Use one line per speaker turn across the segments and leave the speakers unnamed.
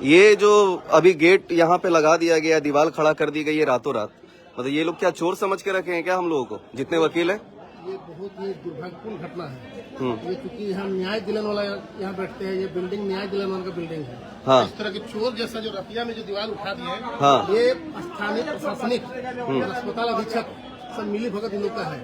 ये जो अभी गेट यहाँ पे लगा दिया गया, दीवार खड़ा कर दी गई है रातों रात, मतलब ये लोग क्या चोर समझ के रखे हैं क्या हम लोगों को, जितने वकील हैं?
ये बहुत ही दुर्भाग्यपूर्ण घटना है। ये चूंकि हम न्याय दिलन वाला यहाँ बैठते हैं, ये बिल्डिंग न्याय दिलन वाला का बिल्डिंग है।
हाँ।
इस तरह के चोर जैसा जो रतिया में जो दीवार उठा दिया है,
हाँ।
ये स्थानीय प्रशासनिक और अस्पताल अधीक्षक सब मिली भगत इन लोग का है।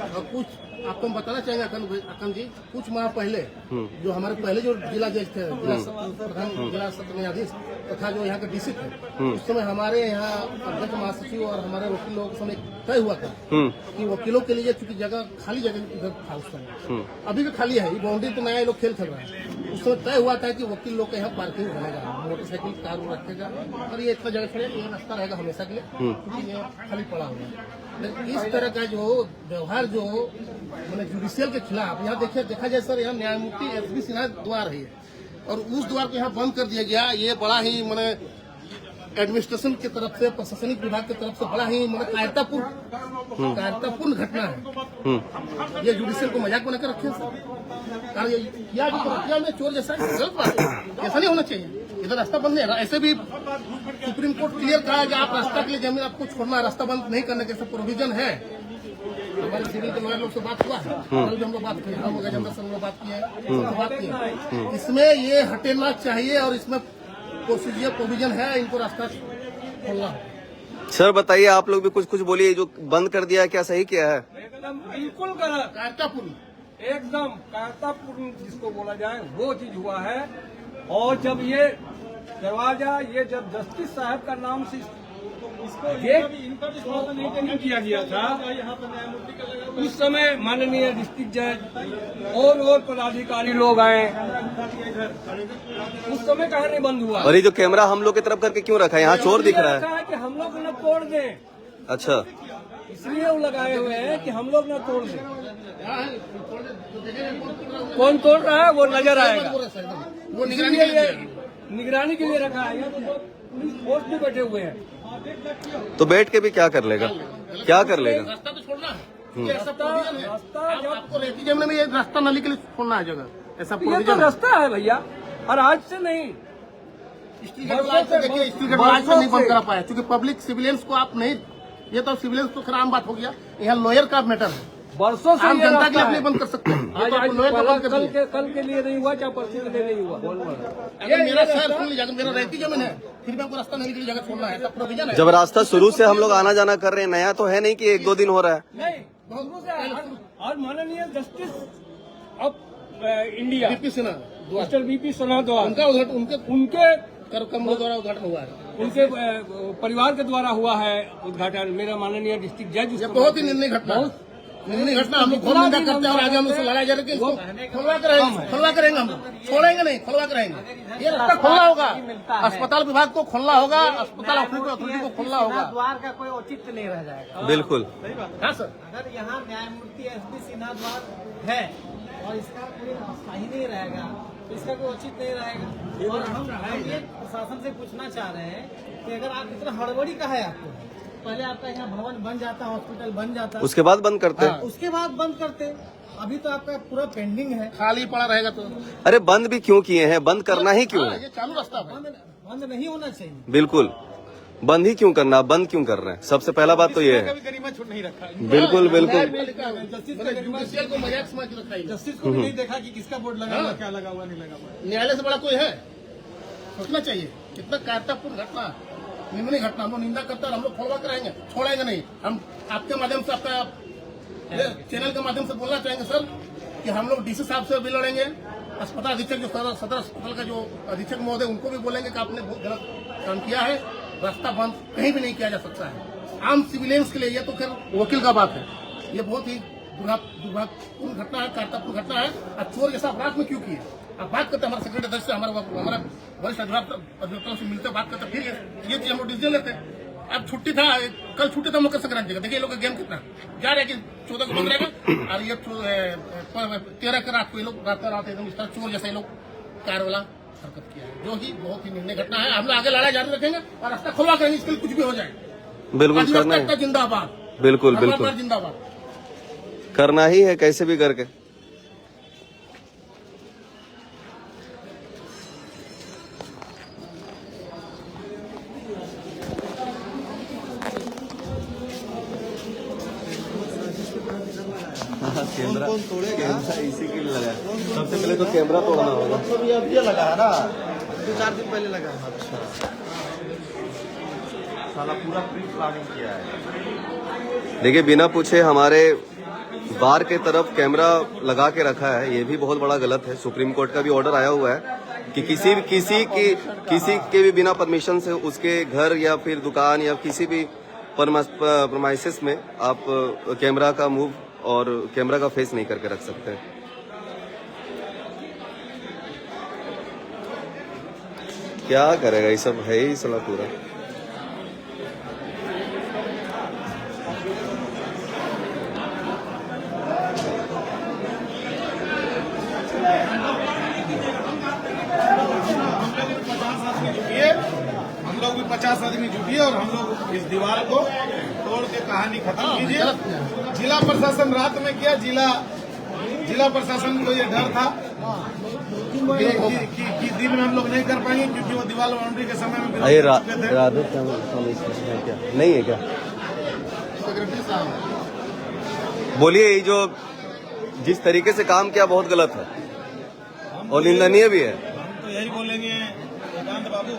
और कुछ आपको हम बताना चाहेंगे अकन जी, कुछ माह पहले जो हमारे पहले जो जिला जज थे, जिला सत्र न्यायाधीश तथा जो यहाँ के डीसी थे, उस समय हमारे यहाँ अध्यक्ष महासचिव और हमारे वकील लोगों के समय तय हुआ था कि वकीलों के लिए चूंकि जगह खाली जगह इधर था उस समय, अभी भी खाली है, ये बाउंड्री तो नया लोग खेल रहा है। उस समय तय हुआ था कि वकील लोग का यहाँ पार्किंग बनेगा, मोटरसाइकिल कार रखेगा और ये इतना जगह खड़े, ये रास्ता रहेगा हमेशा के लिए, क्योंकि ये खाली पड़ा हुआ है। लेकिन इस तरह का जो व्यवहार जो मैंने जुडिशियल के खिलाफ यहाँ देखा जाए सर, यहाँ न्यायमूर्ति एसबी सिन्हा द्वार है और उस द्वार को यहाँ बंद कर दिया गया। ये बड़ा ही मैंने एडमिनिस्ट्रेशन की तरफ से, प्रशासनिक विभाग की तरफ से बड़ा ही मैंने कायरतापूर्ण घटना है। ये जुडिशियल को मजाक बना कर रखे सर, या में चोर जैसा गलत बात है, ऐसा नहीं होना चाहिए। इधर रास्ता बंद नहीं है, ऐसे भी सुप्रीम कोर्ट क्लियर कहा है कि आप रास्ता के लिए जमीन आपको छोड़ना, रास्ता बंद नहीं करने के सब प्रोविजन है। हमारे सिविल के लॉयर लोग से बात हुआ है, कल भी हम लोग बात किए, हम गजेंद्र सिंह लोग बात किए, बात किए। इसमें ये हटेना चाहिए और इसमें प्रोसीजर प्रोविजन है, इनको रास्ता खोलना है।
सर बताइए, आप लोग भी कुछ बोलिए, जो बंद कर दिया है क्या सही किया है?
एकदम बिल्कुल गलत,
कायरतापूर्ण,
एकदम कायरतापूर्ण जिसको बोला जाए वो चीज हुआ है। और जब ये दरवाजा, ये जब जस्टिस साहब का नाम से इसको नहीं किया गया था, उस समय माननीय डिस्ट्रिक्ट जज और पदाधिकारी लोग आए, उस समय कहा नहीं बंद हुआ।
और ये जो कैमरा हम लोग की तरफ करके क्यों रखा है? यहाँ चोर दिख रहा है
कि हम लोग न तोड़ दें,
अच्छा,
इसलिए वो लगाए हुए हैं कि हम लोग न तोड़ दें। कौन तोड़ रहा है वो नजर आएगा,
वो
निगरानी के लिए रखा है। यहाँ तो पुलिस फोर्स भी बैठे हुए हैं,
तो बैठ के भी क्या कर लेगा, क्या कर लेगा?
रास्ता तो छोड़ना है, रास्ता आपको रेती जमने में ये रास्ता नाली के लिए छोड़ना है जगह, ऐसा
ये तो रास्ता है भैया। और आज से नहीं,
देखिए आज से नहीं बंद करा पाया, क्योंकि पब्लिक सिविलियंस को आप नहीं, ये तो सिविलियंस तो खराब बात हो गया, यहाँ लॉयर का मैटर है,
बरसों से
आम जनता के लिए नहीं बंद कर सकते।
कल के लिए नहीं हुआ, चाहे परसों के लिए नहीं हुआ।
अगर मेरा शहर सुन लीजिए, अगर मेरा रहती जमीन है, फिर भी आपको रास्ता नहीं के लिए जगह छोड़ना है, सब प्रोविजन है।
जब रास्ता शुरू से हम लोग आना जाना कर रहे हैं, नया तो है नहीं कि 1-2 दिन हो रहा है।
नहीं, और माननीय justice of India
BP Sinha,
mister BP Sinha द्वारा उनके
द्वारा उद्घाटन हुआ है,
उनके परिवार के द्वारा हुआ है उद्घाटन। मेरा माननीय डिस्ट्रिक्ट जज,
ये बहुत ही निर्णय घटना, निर्णय घटना हम लोग बहुत निंदा करते हैं और आगे हम उससे लड़ाई जारी करेंगे, खुलवा करेंगे हम लोग, छोड़ेंगे नहीं, खुलवा करेंगे। ये रास्ता खोलना होगा, अस्पताल विभाग को खोलना होगा, अस्पताल अथॉरिटी को खोलना होगा,
द्वार का कोई औचित्य नहीं रह जाएगा।
बिल्कुल,
हाँ सर।
अगर यहाँ न्यायमूर्ति एसबी सिन्हा द्वार है और इसका कोई रास्ता ही नहीं रहेगा तो इसका कोई औचित्य नहीं रहेगा। और हम ये प्रशासन से पूछना चाह रहे हैं कि अगर आप इतना हड़बड़ी का है, आपको पहले आपका यहाँ भवन बन जाता, हॉस्पिटल बन जाता,
उसके बाद बंद करते हैं।
उसके बाद बंद करते, अभी तो आपका पूरा पेंडिंग है,
खाली पड़ा रहेगा तो।
अरे बंद भी क्यों किए हैं, बंद करना ही क्यों है?
ये चालू रास्ता है,
बंद नहीं होना चाहिए।
बिल्कुल, बंद ही क्यों करना, बंद क्यों कर रहे हैं? सबसे पहला बात तो ये है।
गरिमा छूट नहीं रखा,
बिल्कुल बिल्कुल,
जुडिशियल को मजाक समझ के रखा है।
जस्टिस को भी नहीं देखा कि किसका बोर्ड लगा हुआ, क्या लगा हुआ, नहीं लगा हुआ।
न्यायालय से बड़ा कोई है, सोचना चाहिए। कितना कायरतापूर्ण घटना, निम्न घटना, हम लोग निंदा करते हैं, हम लोग खोलवा कराएंगे, छोड़ेंगे नहीं। हम आपके माध्यम से, आपका चैनल के माध्यम से बोलना चाहेंगे सर कि हम लोग डीसी साहब से भी लड़ेंगे, अस्पताल अधीक्षक जो सदर अस्पताल का जो अधीक्षक महोदय, उनको भी बोलेंगे कि आपने बहुत गलत काम किया है, रास्ता बंद कहीं भी नहीं किया जा सकता है आम सिविलियंस के लिए। ये तो खैर वकील का बात है, ये बहुत ही दुर्भाग्यपूर्ण घटना है, कायरतापूर्ण घटना है। अब चोर जैसा अपराध में क्यों किए? अब बात करते हैं हमारे सेक्रेटरी अध्यक्ष से, हमारा वरिष्ठ अधिवक्ताओं से मिलते बात करते, फिर ये चीज हम लोग डिसीजन लेते हैं। अब छुट्टी था, कल छुट्टी था मकर संक्रांति का, देखिए लोग का गेम कितना जा रहे हैं कि 14 को बंद रहेगा, और ये 13 की रात को ये लोग रात एकदम इस तरह चोर जैसा ये लोग कार वाला हरकत किया है, जो ही बहुत ही निर्णय घटना है। हम लोग आगे लड़ाई जारी रखेंगे और रास्ता खुलवा करेंगे, इसके लिए कुछ भी हो जाए।
बिल्कुल करना है,
जिंदाबाद,
बिल्कुल बिल्कुल
जिंदाबाद,
करना ही है कैसे भी करके। कैमरा कैमरा इसी के लिए लगा है। सबसे पहले तो कैमरा तोड़ना होगा।
तो अब ये लगा है ना, 2-4 दिन पहले लगा है।
अच्छा,
साला पूरा प्री प्लानिंग किया है।
देखिए बिना पूछे हमारे बार के तरफ कैमरा लगा के रखा है, ये भी बहुत बड़ा गलत है। सुप्रीम कोर्ट का भी ऑर्डर आया हुआ है कि किसी के भी बिना परमिशन से उसके घर या फिर दुकान या किसी भी परमाइसिस में आप कैमरा का मूव और कैमरा का फेस नहीं करके रख सकते। क्या करेगा, ये सब है ही साला पूरा।
हम लोग भी 50 आदमी जुटिए और हम लोग इस दीवार को तोड़ के कहानी खत्म कीजिए। जिला प्रशासन रात में किया, जिला प्रशासन को ये डर था कि दिन में हम लोग नहीं कर पाएंगे क्योंकि वो दीवार बाउंड्री के समय में
अरे क्या नहीं है क्या?
सेक्रेटरी साहब,
बोलिए, ये जो जिस तरीके से काम किया बहुत गलत है और निंदनीय भी है।
हम तो यही बोलेंगे एकांत बाबू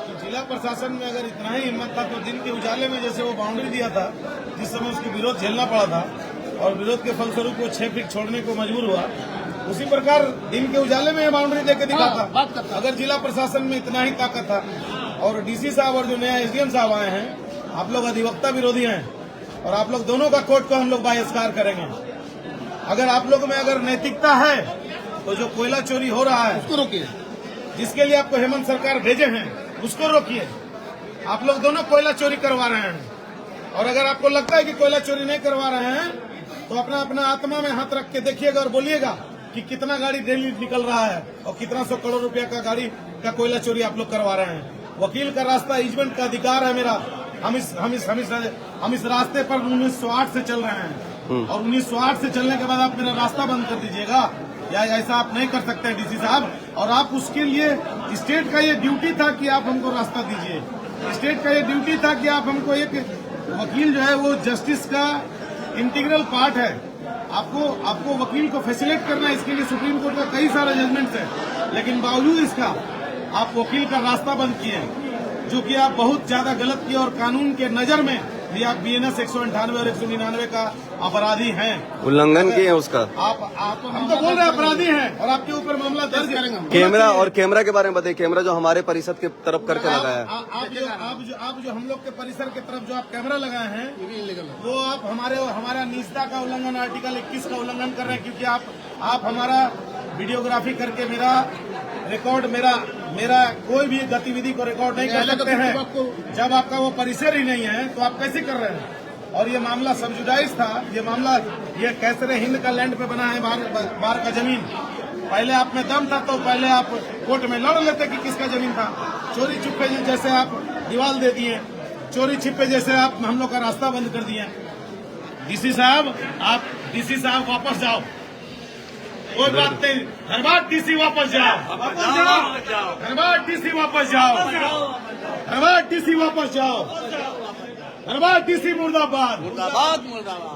कि जिला प्रशासन में अगर इतना ही हिम्मत था तो दिन के उजाले में जैसे वो बाउंड्री दिया था, जिस समय उसकी विरोध झेलना पड़ा था और विरोध के फलस्वरूप वो 6 फीट छोड़ने को मजबूर हुआ, उसी प्रकार दिन के उजाले में ये बाउंड्री देके दिखाता। अगर जिला प्रशासन में इतना ही ताकत था और डीसी साहब और जो नया एसडीएम साहब आए हैं, आप लोग अधिवक्ता विरोधी हैं और आप लोग दोनों का कोर्ट को हम लोग बहिष्कार करेंगे। अगर आप लोग में अगर नैतिकता है तो जो कोयला चोरी हो रहा है
उसको रोकिए।
जिसके लिए आपको हेमंत सरकार भेजे हैं उसको रोकिए। आप लोग दोनों कोयला चोरी करवा रहे हैं और अगर आपको लगता है कि कोयला चोरी नहीं करवा रहे हैं तो अपना अपना आत्मा में हाथ रख के देखिएगा और बोलिएगा कि कितना गाड़ी डेली निकल रहा है और कितना 100 करोड़ रुपया का गाड़ी का कोयला चोरी आप लोग करवा रहे हैं। वकील का रास्ता, इजमेंट का अधिकार है मेरा। हम इस रास्ते पर 1908 से चल रहे हैं और 1908 से चलने के बाद आप मेरा रास्ता बंद कर दीजिएगा, या ऐसा आप नहीं कर सकते हैं डीसी साहब। और आप उसके लिए स्टेट का ये ड्यूटी था कि आप हमको रास्ता दीजिए। स्टेट का ये ड्यूटी था कि आप हमको एक वकील जो है वो जस्टिस का इंटीग्रल पार्ट है। आपको वकील को फैसिलिटेट करना है, इसके लिए सुप्रीम कोर्ट का कई सारे जजमेंट्स है, लेकिन बावजूद इसका आप वकील का रास्ता बंद किए, जो कि आप बहुत ज्यादा गलत किए और कानून के नजर में भी आप BNS 198 और 199 का अपराधी हैं,
उल्लंघन किए हैं उसका।
आप हम तो बोल रहे हैं अपराधी हैं और आपके ऊपर मामला दर्ज करेंगे।
कैमरा के बारे में बताइए। कैमरा जो हमारे परिषद के तरफ करके लगाया है,
आप जो हम लोग के परिसर की तरफ जो आप कैमरा लगाए हैं वो आप हमारा निजता का उल्लंघन, आर्टिकल 21 का उल्लंघन कर रहे हैं, क्योंकि आप हमारा वीडियोग्राफी करके मेरा रिकॉर्ड मेरा कोई भी गतिविधि को रिकॉर्ड नहीं कर सकते हैं। जब आपका वो परिसर ही नहीं है तो आप कैसे कर रहे हैं? और ये मामला सबजुडाइज था। ये मामला ये कैसरे हिंद का लैंड पे बना है, बार का जमीन। पहले आप में दम था तो पहले आप कोर्ट में लड़ लेते कि किसका जमीन था। चोरी छुपे जैसे आप दीवार दे दिए, चोरी छिपे जैसे आप हम लोग का रास्ता बंद कर दिए। डीसी साहब वापस जाओ, कोई बात नहीं। धनबाद डीसी वापस जाओ, धनबाद डीसी वापस जाओ, धनबाद डीसी वापस जाओ, धनबाद डीसी मुर्दाबाद,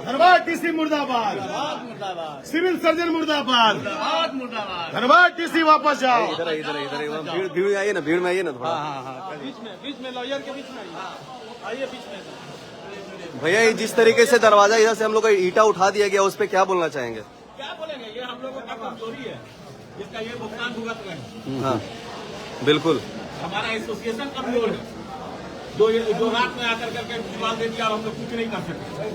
धनबाद डीसी मुर्दाबाद, सिविल सर्जन मुर्दाबाद, धनबाद डीसी वापस जाओ।
इधर भीड़ में आइए ना, भीड़ में आइए ना थोड़ा।
बीच में लॉयर के बीच में आइए, बीच में।
भैया ये जिस तरीके से दरवाजा इधर से हम लोग का ईटा उठा दिया गया, उस पर क्या बोलना चाहेंगे?
क्या बोलेंगे, ये हम लोगों का कमजोरी है, जिसका ये भुगतान भुगत रहे हैं।
हाँ बिल्कुल,
हमारा एसोसिएशन कमजोर है, जो रात में आकर करके दीवार दे दिया और हम लोग कुछ नहीं कर सकते।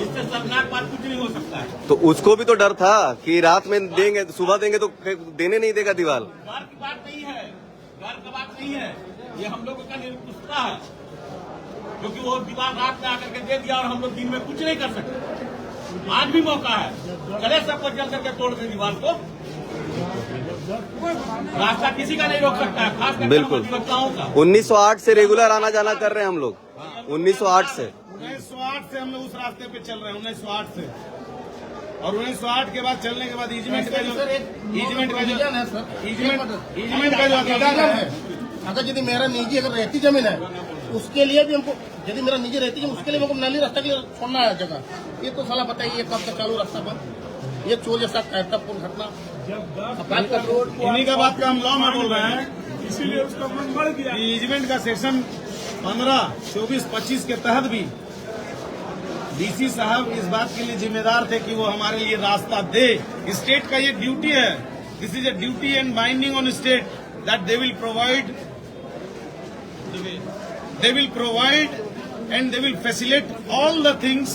इससे शर्मनाक बात कुछ नहीं हो सकता है।
तो उसको भी तो डर था कि रात में देंगे, सुबह देंगे तो देने नहीं देगा दीवार।
डर की बात नहीं है, डर की बात नहीं है, ये हम लोगों का निरंकुशता है, क्योंकि वो दीवार रात में आकर के दे दिया और हम लोग दिन में कुछ नहीं कर सकते। आज भी मौका है, चले सबको चल करके तोड़ दे दीवार को। रास्ता किसी का नहीं रोक सकता है, खास करके
बिल्कुल।
अधिवक्ताओं का।
1908 से रेगुलर आना जाना कर रहे हैं हम लोग, 1908 से
1908 से हम लोग उस रास्ते पे चल रहे हैं, 1908 से। और 1908 के बाद चलने के बाद ईजमेंट का जो अधिकार है,
अगर यदि मेरा निजी अगर रहती जमीन है उसके लिए भी हमको, यदि मेरा निजी रहती जमीन उसके लिए हमको नाली रास्ता के लिए छोड़ना है जगह। ये तो साला बताइए ये कब तक चालू रास्ता बंद, ये चोर जैसा कहतापूर्ण घटना।
इन्हीं का बात का हम लॉ में बोल रहे हैं, इसीलिए उसका मन बढ़ गया। ईजमेंट का सेक्शन 15, 24, 25 के तहत भी डीसी साहब इस बात के लिए जिम्मेदार थे कि वो हमारे लिए रास्ता दे। स्टेट का ये ड्यूटी है, this is a duty and binding on state that they will provide and they will facilitate all the things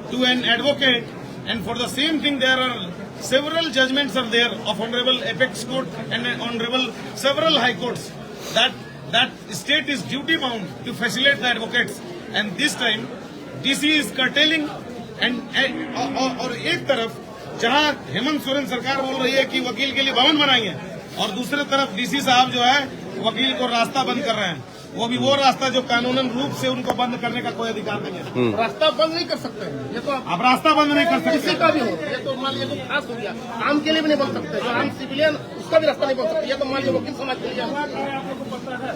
to an advocate, and for the same thing there are several judgments are there of Honorable Apex Court and Honorable several High Courts that state is duty bound to facilitate the advocates, and this time DC is curtailing and और एक तरफ जहां हेमंत सोरेन सरकार बोल रही है कि वकील के लिए भवन बनाएंगे, और दूसरे तरफ डीसी साहब जो है वकील को रास्ता बंद कर रहे हैं, वो भी वो रास्ता जो कानूनन रूप से उनको बंद करने का कोई अधिकार नहीं है।
रास्ता बंद नहीं कर सकते हैं, ये तो
आप रास्ता बंद नहीं कर
किसी
सकते।
का भी हो, ये तो मान लीजिए तो खास हो गया, आम के लिए भी नहीं बन सकते, जो आम सिविलियन उसका भी रास्ता नहीं बन सकता, ये तो मान लीजिए वकील समाज के लिए।
आप लोग को पता है,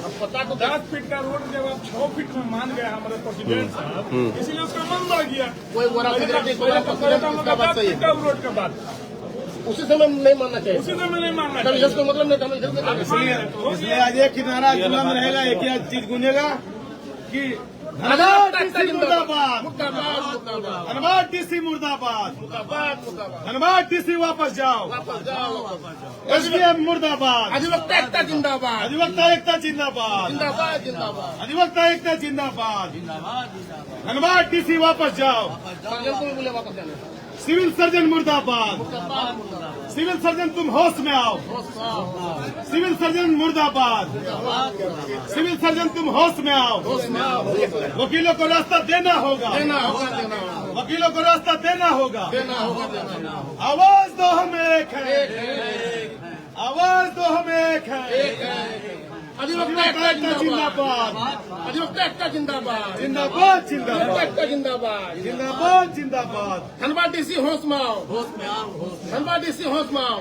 अब पता तो
10 फीट का रोड जब आप 6 फीट में मान गए हमारे प्रेसिडेंट साहब, इसीलिए उसका मन बढ़ गया।
कोई बोरा सिगरेट उसका बात सही है,
रोड के बाद
उसी समय नहीं मानना चाहिए,
उसी में नहीं मानना
कभी
चाहिए।
इसका मतलब नहीं था, हम इधर से कर
इसलिए इसलिए आज एक किनारा जुलम रहेगा, एक ही चीज गूंजेगा कि
मुर्दाबाद,
मुर्दाबाद,
मुर्दाबाद, मुर्दाबाद,
धनबाद डीसी मुर्दाबाद,
मुर्दाबाद, मुर्दाबाद,
धनबाद डीसी वापस जाओ,
वापस जाओ, वापस जाओ।
एसडीएम मुर्दाबाद,
अधिवक्ता एकता जिंदाबाद,
अधिवक्ता एकता जिंदाबाद,
जिंदाबाद, जिंदाबाद।
अधिवक्ता एकता जिंदाबाद, धनबाद डीसी वापस जाओ,
सर्जन को भी बोले वापस जाने,
सिविल सर्जन मुर्दाबाद,
मुर्दाबाद, मुर्दाबाद,
सिविल सर्जन तुम होश में आओ, सिविल सर्जन मुर्दाबाद, सिविल सर्जन तुम होश में आओ, वकीलों को रास्ता देना होगा,
देना होगा, देना होगा,
वकीलों को रास्ता देना होगा।
देना होगा, देना होगा।
आवाज दो हम एक है, आवाज दो हम एक है।
अधिवक्ता एकता जिंदाबाद, अधिवक्ता एकता जिंदाबाद,
जिंदाबाद,
अधिवक्ता
जिंदाबाद,
एकता जिंदाबाद।
जिंदाबाद, जिंदाबाद।
धनबाद डीसी होश में आओ, धनबाद डीसी होश में आओ।